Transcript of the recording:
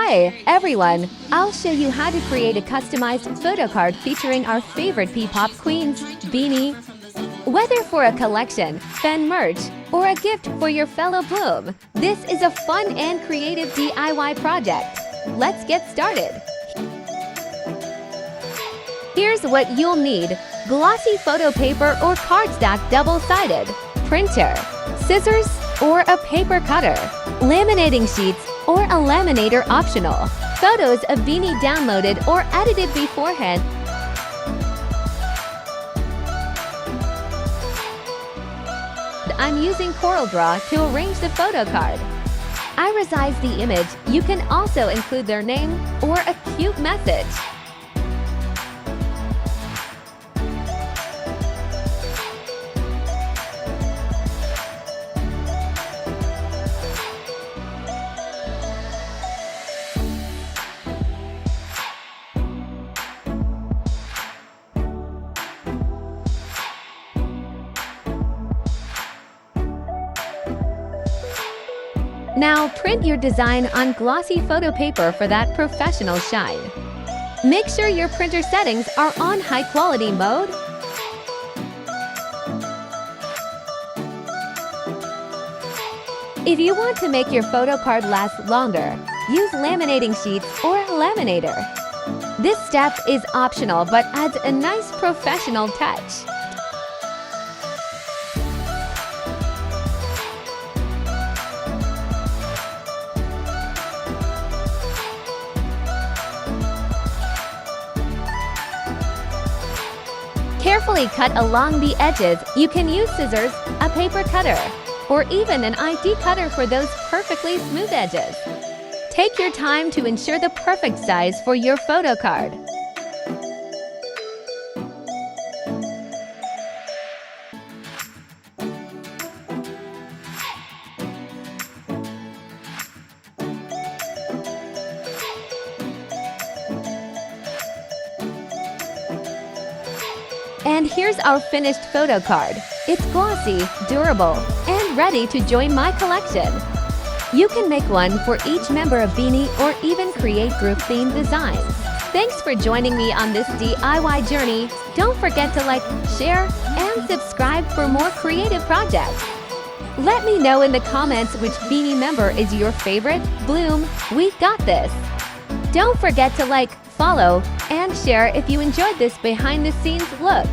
Hi everyone! I'll show you how to create a customized photo card featuring our favorite P-pop queens, Bini. Whether for a collection, fan merch, or a gift for your fellow Bloom, this is a fun and creative DIY project. Let's get started. Here's what you'll need: glossy photo paper or cardstock double-sided, printer, scissors or a paper cutter, laminating sheets or a laminator optional, photos of Bini downloaded or edited beforehand, I'm using CorelDRAW to arrange the photo card. I resize the image. You can also include their name or a cute message. Now print your design on glossy photo paper for that professional shine. Make sure your printer settings are on high quality mode. If you want to make your photo card last longer, use laminating sheets or a laminator. This step is optional but adds a nice professional touch. Carefully cut along the edges. You can use scissors, a paper cutter, or even an ID cutter for those perfectly smooth edges. Take your time to ensure the perfect size for your photo card. And here's our finished photo card. It's glossy, durable, and ready to join my collection. You can make one for each member of Bini or even create group-themed designs. Thanks for joining me on this DIY journey. Don't forget to like, share, and subscribe for more creative projects. Let me know in the comments which Bini member is your favorite. Bloom, we got this! Don't forget to like, follow, and share if you enjoyed this behind-the-scenes look.